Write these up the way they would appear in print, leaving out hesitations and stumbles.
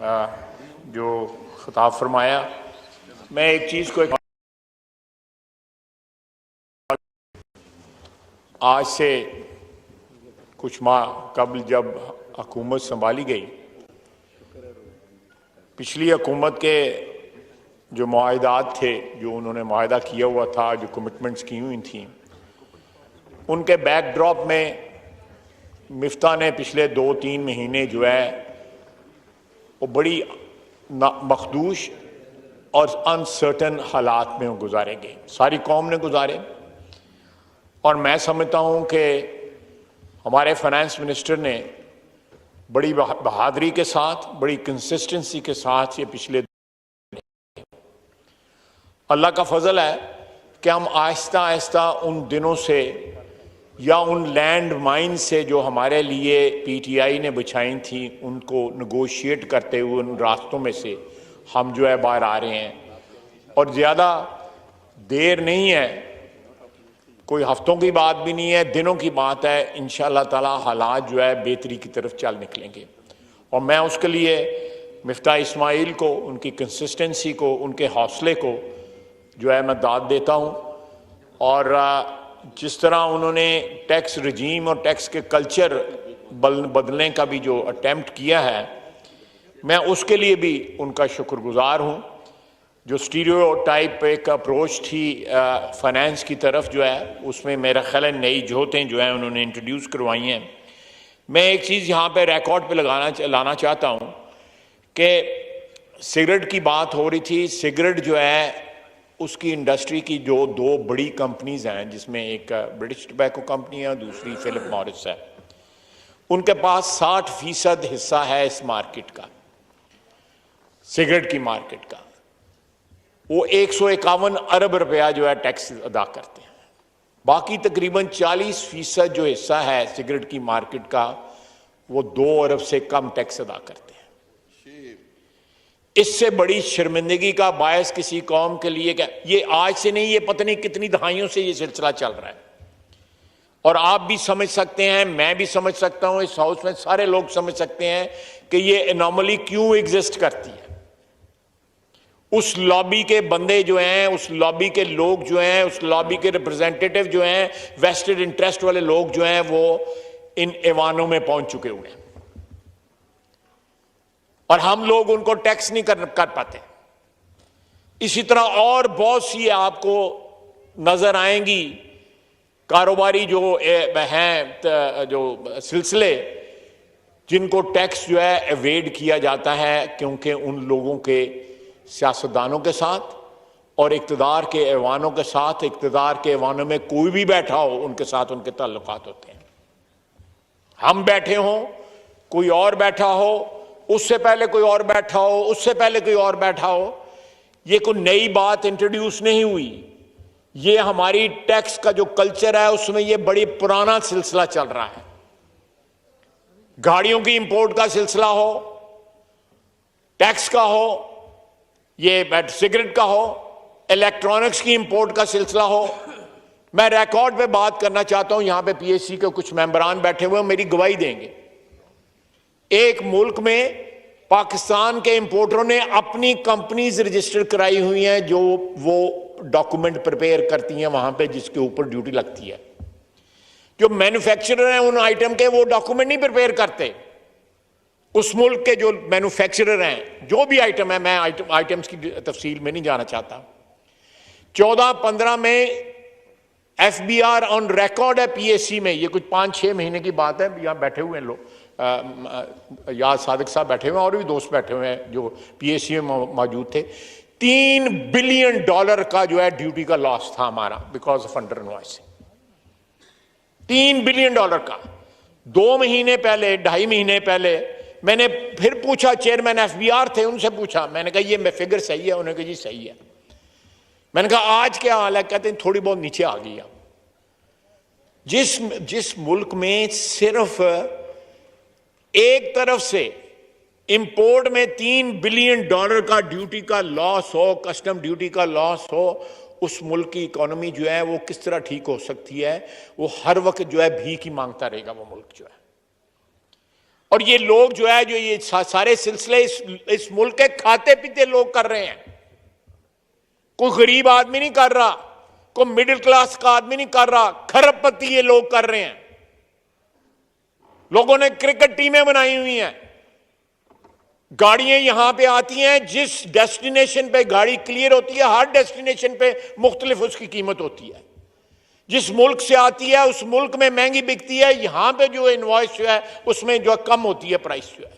जो खिताब फरमाया, मैं एक चीज़ को आज से कुछ माह कबल जब हुकूमत संभाली गई, पिछली हुकूमत के जो मुआहदात थे, जो उन्होंने मुआहदा किया हुआ था, जो कमिटमेंट्स की हुई थी, उनके बैकड्रॉप में मिफ्ता ने पिछले 2-3 महीने जो है वो बड़ी मखदूश और अनसर्टन हालात में गुजारेंगे, सारी कौम ने गुजारे। और मैं समझता हूँ कि हमारे फाइनेंस मिनिस्टर ने बड़ी बहादुरी के साथ, बड़ी कंसिस्टेंसी के साथ ये पिछले अल्लाह का फजल है कि हम आहिस्ता आहिस्ता उन दिनों से या उन लैंड माइन से जो हमारे लिए पीटीआई ने बिछाई थी, उनको नेगोशिएट करते हुए उन रास्तों में से हम जो है बाहर आ रहे हैं। और ज़्यादा देर नहीं है, कोई हफ्तों की बात भी नहीं है, दिनों की बात है। इंशाअल्लाह ताला हालात जो है बेहतरी की तरफ चल निकलेंगे। और मैं उसके लिए मिफ्ता इस्माइल को, उनकी कंसिस्टेंसी को, उनके हौसले को जो है मैं दाद देता हूँ। और जिस तरह उन्होंने टैक्स रजीम और टैक्स के कल्चर बदलने का भी जो अटेम्प्ट किया है, मैं उसके लिए भी उनका शुक्रगुजार हूँ। जो स्टीरियोटाइप एक अप्रोच थी फाइनेंस की तरफ जो है, उसमें मेरा ख्याल है नई जोतें जो है उन्होंने इंट्रोड्यूस करवाई हैं। मैं एक चीज़ यहाँ पे रिकॉर्ड पे लाना चाहता हूँ कि सिगरेट की बात हो रही थी। सिगरेट जो है उसकी इंडस्ट्री की जो 2 बड़ी कंपनीज हैं, जिसमें एक ब्रिटिश टोबैको कंपनी है, दूसरी फिलिप मॉरिस है, उनके पास 60% हिस्सा है इस मार्केट का, सिगरेट की मार्केट का। वो 151 अरब रुपया जो है टैक्स अदा करते हैं। बाकी तकरीबन 40% जो हिस्सा है सिगरेट की मार्केट का, वो 2 अरब से कम टैक्स अदा करते हैं। इससे बड़ी शर्मिंदगी का बायस किसी कौम के लिए क्या? ये आज से नहीं, ये पता नहीं कितनी दहाइयों से ये सिलसिला चल रहा है। और आप भी समझ सकते हैं, मैं भी समझ सकता हूं, इस हाउस में सारे लोग समझ सकते हैं कि ये एनॉमली क्यों एग्जिस्ट करती है। उस लॉबी के बंदे जो हैं, उस लॉबी के लोग जो हैं, उस लॉबी के रिप्रेजेंटेटिव जो हैं, वेस्टेड इंटरेस्ट वाले लोग जो हैं, वो इन ऐवानों में पहुंच चुके हुए हैं और हम लोग उनको टैक्स नहीं कर पाते। इसी तरह और बहुत सी आपको नजर आएंगी कारोबारी जो हैं, जो सिलसिले जिनको टैक्स जो है एवेड किया जाता है, क्योंकि उन लोगों के सियासतदानों के साथ और इक़्तिदार के ऐवानों के साथ, इक़्तिदार के ऐवानों में कोई भी बैठा हो, उनके साथ उनके ताल्लुकात होते हैं। हम बैठे हों, कोई और बैठा हो, उससे पहले कोई और बैठा हो, उससे पहले कोई और बैठा हो, ये कोई नई बात इंट्रोड्यूस नहीं हुई। ये हमारी टैक्स का जो कल्चर है उसमें ये बड़ी पुराना सिलसिला चल रहा है। गाड़ियों की इंपोर्ट का सिलसिला हो, टैक्स का हो, ये सिगरेट का हो, इलेक्ट्रॉनिक्स की इंपोर्ट का सिलसिला हो। मैं रिकॉर्ड पे बात करना चाहता हूं, यहां पे पीएससी के कुछ मेंबरान बैठे हुए मेरी गवाही देंगे। एक मुल्क में पाकिस्तान के इंपोर्टरों ने अपनी कंपनीज रजिस्टर कराई हुई हैं, जो वो डॉक्यूमेंट प्रिपेयर करती हैं वहां पे, जिसके ऊपर ड्यूटी लगती है। जो मैन्युफैक्चरर हैं उन आइटम के, वो डॉक्यूमेंट नहीं प्रिपेयर करते। उस मुल्क के जो मैन्युफैक्चरर हैं, जो भी आइटम है, मैं आइटम्स की तफसील में नहीं जाना चाहता। 14-15 में एफबीआर ऑन रिकॉर्ड है पीएससी में, ये कुछ 5-6 महीने की बात है। यहां बैठे हुए हैं लोग, याद सादिक साहब बैठे हुए हैं और भी दोस्त बैठे हुए हैं जो पीएससी में मौजूद थे। $3 बिलियन का जो है ड्यूटी का लॉस था हमारा, because of under invoicing. $3 billion का। 2 महीने पहले, 2.5 महीने पहले मैंने फिर पूछा, चेयरमैन एफबीआर थे, उनसे पूछा, मैंने कहा ये फिगर सही है? उन्होंने कहा जी सही है। मैंने कहा आज क्या हाल है? कहते हैं थोड़ी बहुत नीचे आ गई। जिस मुल्क में सिर्फ एक तरफ से इंपोर्ट में $3 बिलियन का ड्यूटी का लॉस हो, कस्टम ड्यूटी का लॉस हो, उस मुल्क की इकोनॉमी जो है वो किस तरह ठीक हो सकती है? वो हर वक्त जो है भीख ही मांगता रहेगा वो मुल्क जो है। और ये लोग जो है, जो ये सारे सिलसिले इस मुल्क के खाते पीते लोग कर रहे हैं। कोई गरीब आदमी नहीं कर रहा, कोई मिडिल क्लास का आदमी नहीं कर रहा, खरबपति ये लोग कर रहे हैं। लोगों ने क्रिकेट टीमें बनाई हुई हैं, गाड़ियां यहां पे आती हैं, जिस डेस्टिनेशन पे गाड़ी क्लियर होती है, हर डेस्टिनेशन पे मुख्तलिफ उसकी कीमत होती है। जिस मुल्क से आती है उस मुल्क में महंगी बिकती है, यहां पे जो इनवॉइस जो है उसमें जो कम होती है प्राइस जो है।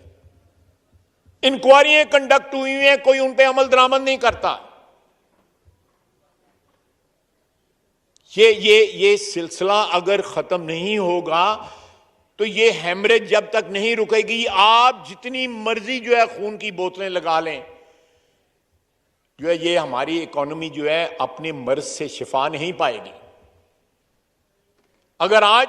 इंक्वायरियां कंडक्ट हुई हैं, कोई उन पे अमल दरामद नहीं करता। ये सिलसिला अगर खत्म नहीं होगा तो ये हेमरेज जब तक नहीं रुकेगी, आप जितनी मर्जी जो है खून की बोतलें लगा लें, जो है ये हमारी इकोनॉमी जो है अपने मर्ज से शिफा नहीं पाएगी। अगर आज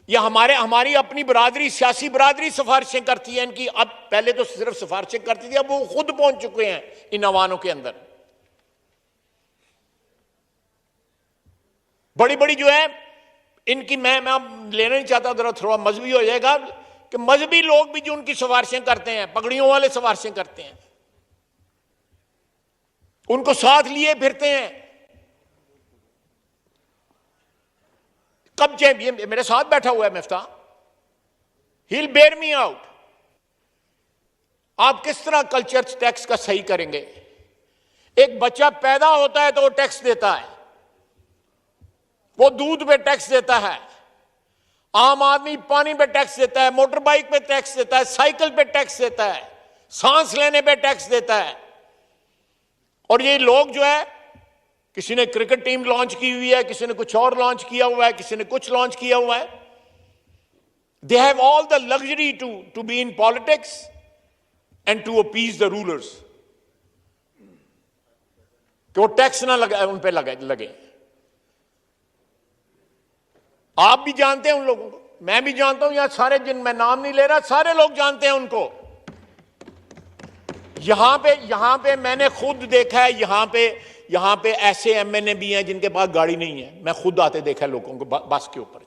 ये हमारी अपनी बरादरी, सियासी बरादरी सिफारिशें करती है इनकी, अब पहले तो सिर्फ सिफारिशें करती थी, अब वो खुद पहुंच चुके हैं इन अवानों के अंदर। बड़ी बड़ी जो है इनकी, मैं लेना नहीं चाहता, जरा थोड़ा मजहबी हो जाएगा, कि मजहबी लोग भी जो उनकी सिफारिशें करते हैं, पगड़ियों वाले सिफारिशें करते हैं, उनको साथ लिए फिरते हैं। कब ये मेरे साथ बैठा हुआ है Miftah, he will bear me out. आप किस तरह कल्चर टैक्स का सही करेंगे? एक बच्चा पैदा होता है तो वो टैक्स देता है, वो दूध पे टैक्स देता है, आम आदमी पानी पे टैक्स देता है, मोटर बाइक पे टैक्स देता है, साइकिल पे टैक्स देता है, सांस लेने पे टैक्स देता है। और ये लोग जो है, किसी ने क्रिकेट टीम लॉन्च की हुई है, किसी ने कुछ और लॉन्च किया हुआ है, किसी ने कुछ लॉन्च किया हुआ है। They have all the luxury to be in politics and to appease the rulers, कि वो टैक्स ना लगे, उन पे लगे। आप भी जानते हैं उन लोगों को, मैं भी जानता हूं, यहां सारे, जिन मैं नाम नहीं ले रहा, सारे लोग जानते हैं उनको। यहां पे मैंने खुद देखा है, यहां पे ऐसे एमएनए भी हैं जिनके पास गाड़ी नहीं है, मैं खुद आते देखा है लोगों को बस के ऊपर,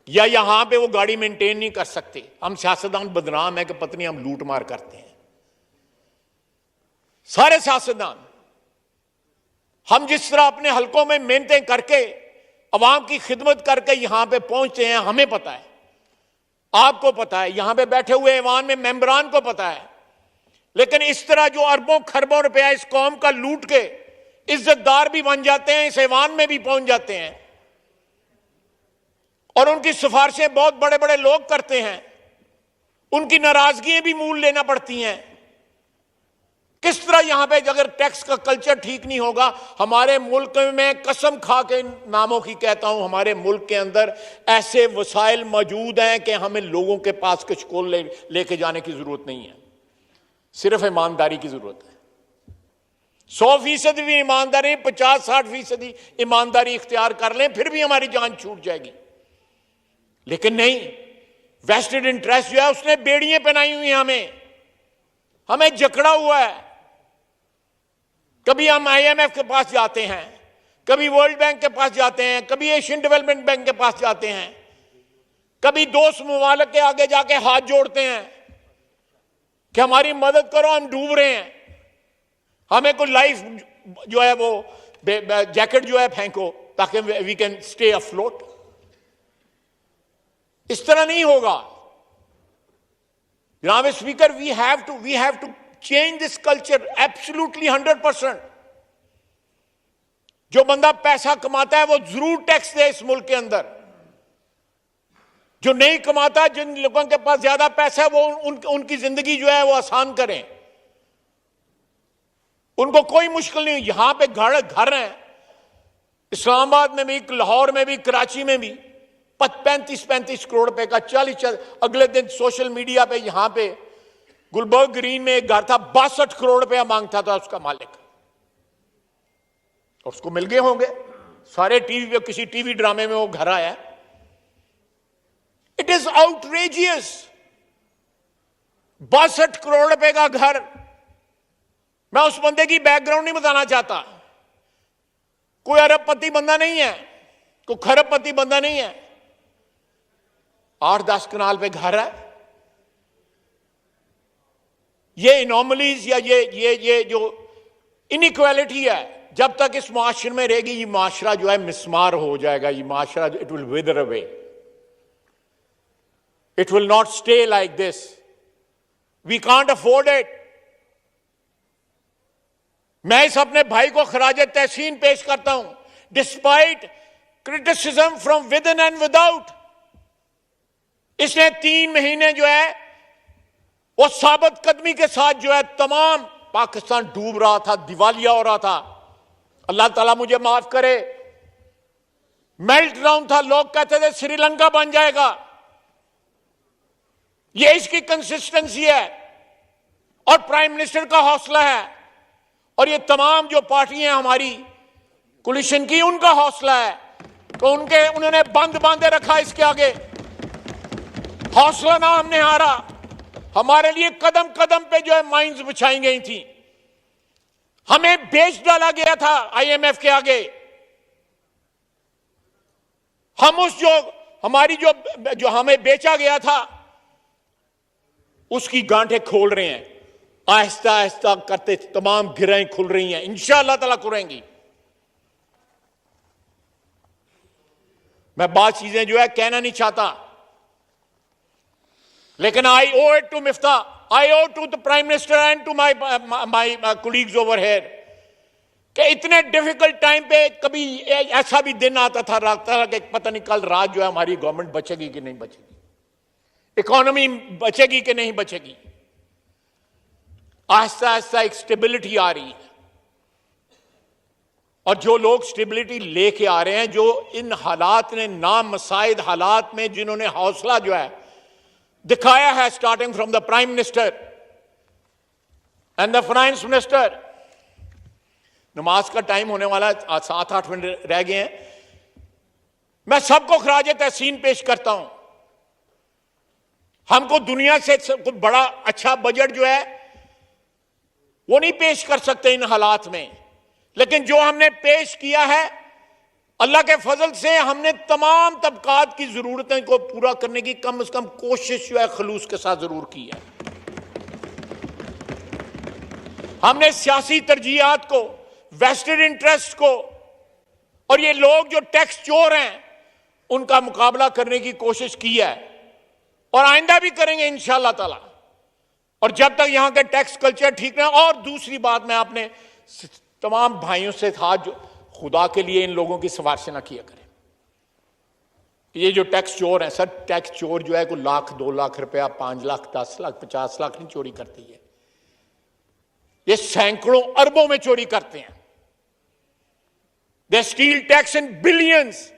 या यहां पे वो गाड़ी मेंटेन नहीं कर सकते। हम सियासतदान बदनाम है कि पत्नी हम लूट मार करते हैं, सारे सियासतदान। हम जिस तरह अपने हलकों में मेहनतें करके, अवाम की खिदमत करके यहां पे पहुंचते हैं, हमें पता है, आपको पता है, यहां पे बैठे हुए ऐवान में मेंबरान को पता है। लेकिन इस तरह जो अरबों खरबों रुपया इस कौम का लूट के इज्जतदार भी बन जाते हैं, इस ऐवान में भी पहुंच जाते हैं, और उनकी सिफारिशें बहुत बड़े बड़े लोग करते हैं, उनकी नाराजगियां भी मूल लेना पड़ती हैं। किस तरह यहां पे अगर टैक्स का कल्चर ठीक नहीं होगा, हमारे मुल्क में, कसम खा के नामों की कहता हूं, हमारे मुल्क के अंदर ऐसे वसाइल मौजूद हैं कि हमें लोगों के पास कुछ को लेके जाने की जरूरत नहीं है, सिर्फ ईमानदारी की जरूरत है। 100% भी ईमानदारी, 50-60% ईमानदारी इख्तियार कर लें, फिर भी हमारी जान छूट जाएगी। लेकिन नहीं, वेस्टेड इंटरेस्ट जो है उसने बेड़ियां पहनाई हुई हैं, हमें जकड़ा हुआ है। कभी हम IMF के पास जाते हैं, कभी वर्ल्ड बैंक के पास जाते हैं, कभी एशियन डेवलपमेंट बैंक के पास जाते हैं, कभी दोस्त मुमालिक के आगे जाके हाथ जोड़ते हैं कि हमारी मदद करो, हम डूब रहे हैं, हमें कोई लाइफ जो है वो जैकेट जो है फेंको ताकि वी कैन स्टे अफ्लोट। इस तरह नहीं होगा जनाब speaker. We have to change this culture absolutely 100%। जो बंदा पैसा कमाता है वो जरूर टैक्स दे इस मुल्क के अंदर, जो नहीं कमाता, जिन लोगों के पास ज्यादा पैसा है, वो उनकी जिंदगी जो है वो आसान करें, उनको कोई मुश्किल नहीं। यहां पे घर हैं, इस्लामाबाद में भी, लाहौर में भी, कराची में भी, 35-35 करोड़ रुपए का 40। अगले दिन सोशल मीडिया पे यहां पे गुलबर्ग ग्रीन में एक घर था, 62 करोड़ रुपया मांगता था उसका मालिक, और उसको मिल गए होंगे। सारे टीवी पे, किसी टीवी ड्रामे में वो घर आया। It is outrageous. 62 करोड़ रुपए का घर। मैं उस बंदे की बैकग्राउंड नहीं बताना चाहता, कोई अरबपति बंदा नहीं है, कोई खरबपति बंदा नहीं है। 8-10 कनाल पे घर है। ये इनॉमलीज या ये जो इनइक्वालिटी है, जब तक इस माशरे में रहेगी, ये माशरा जो है मिसमार हो जाएगा। ये माशरा it will wither away, it will not stay like this. We can't afford it. मैं इस अपने भाई को खराज तहसीन पेश करता हूं, despite criticism from with in and without. इसने 3 महीने जो है वो साबित कदमी के साथ जो है तमाम पाकिस्तान डूब रहा था, दिवालिया हो रहा था। अल्लाह ताला मुझे माफ करे, मेल्ट डाउन था। लोग कहते थे श्रीलंका बन जाएगा। ये इसकी कंसिस्टेंसी है और प्राइम मिनिस्टर का हौसला है, और ये तमाम जो पार्टियां हमारी कोलिशन की, उनका हौसला है। तो उन्होंने बंद बांधे रखा इसके आगे। हौसला ना हमने हारा। हमारे लिए कदम कदम पे जो है माइंस बिछाई गई थी। हमें बेच डाला गया था आईएमएफ के आगे। हम उस जो हमें बेचा गया था उसकी गांठें खोल रहे हैं। आहिस्ता आहिस्ता करते तमाम गिरहें खुल रही हैं, इंशाअल्लाह ताला खुलेंगी। मैं बात चीजें जो है कहना नहीं चाहता, लेकिन I owe it to Miftah, I owe to the prime minister and to my colleagues over here कि इतने डिफिकल्ट टाइम पे कभी ऐसा भी दिन आता था कि पता नहीं कल रात जो है हमारी गवर्नमेंट बचेगी कि नहीं बचेगी, इकोनॉमी बचेगी कि नहीं बचेगी। आहिस्ता आहिस्ता एक स्टेबिलिटी आ रही है, और जो लोग स्टेबिलिटी लेके आ रहे हैं, जो इन हालात ने, नामसाइद हालात में जिन्होंने हौसला जो है दिखाया है, starting from the prime minister and the finance minister. नमाज का टाइम होने वाला है, 7-8 मिनट रह गए हैं। मैं सबको खराज तहसीन पेश करता हूं। हमको दुनिया से कुछ बड़ा अच्छा बजट जो है वो नहीं पेश कर सकते इन हालात में, लेकिन जो हमने पेश किया है, अल्लाह के फजल से हमने तमाम तबकात की जरूरतें को पूरा करने की कम से कम कोशिश जो है खलूस के साथ जरूर की है। हमने सियासी तरजीहात को, वेस्टेड इंटरेस्ट को, और ये लोग जो टैक्स चोर हैं उनका मुकाबला करने की कोशिश की है, और आइंदा भी करेंगे इंशाअल्लाह ताला। और जब तक यहां का टैक्स कल्चर ठीक ना। और दूसरी बात, मैं अपने तमाम भाइयों से था, जो खुदा के लिए इन लोगों की सिफारिश ना किया करें। ये जो टैक्स चोर है सर, टैक्स चोर जो है कोई 1 लाख 2 लाख रुपया, 5 लाख 10 लाख 50 लाख नहीं चोरी करती है, ये सैकड़ों अरबों में चोरी करते हैं। They still tax in billions.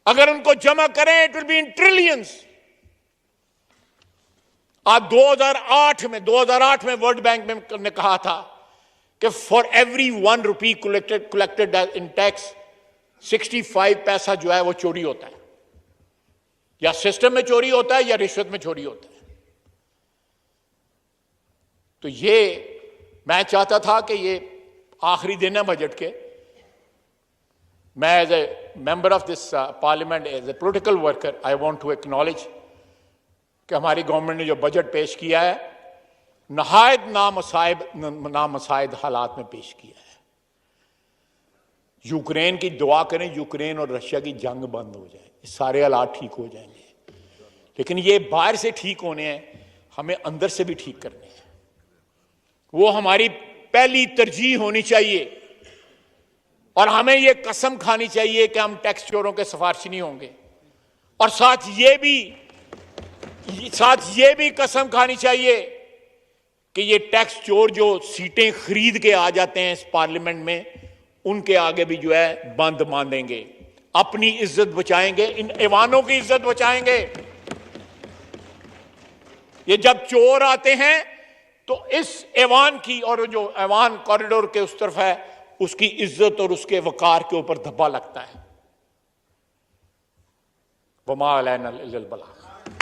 अगर उनको जमा करें it will be in trillions. आज 2008 में वर्ल्ड बैंक ने कहा था कि for every 1 rupee collected in tax 65 पैसा जो है वो चोरी होता है, या सिस्टम में चोरी होता है या रिश्वत में चोरी होता है। तो ये मैं चाहता था कि ये आखिरी दिन है बजट के, मैं as a member of this parliament, as a political worker, I want to acknowledge कि हमारी गवर्नमेंट ने जो बजट पेश किया है नहायत नामसाइद हालात में पेश किया है। यूक्रेन की दुआ करें, यूक्रेन और रशिया की जंग बंद हो जाए, सारे हालात ठीक हो जाएंगे। लेकिन ये बाहर से ठीक होने हैं, हमें अंदर से भी ठीक करने हैं। वो हमारी पहली तरजीह होनी चाहिए, और हमें ये कसम खानी चाहिए कि हम टैक्स चोरों के सिफारिशी नहीं होंगे। और साथ ये भी कसम खानी चाहिए कि ये टैक्स चोर जो सीटें खरीद के आ जाते हैं इस पार्लियामेंट में, उनके आगे भी जो है बंद बांधेंगे, अपनी इज्जत बचाएंगे, इन ऐवानों की इज्जत बचाएंगे। ये जब चोर आते हैं तो इस ऐवान की, और जो ऐवान कॉरिडोर के उस तरफ है, उसकी इज्जत और उसके वकार के ऊपर धब्बा लगता है। वमा अलैना इल्लल बलाग।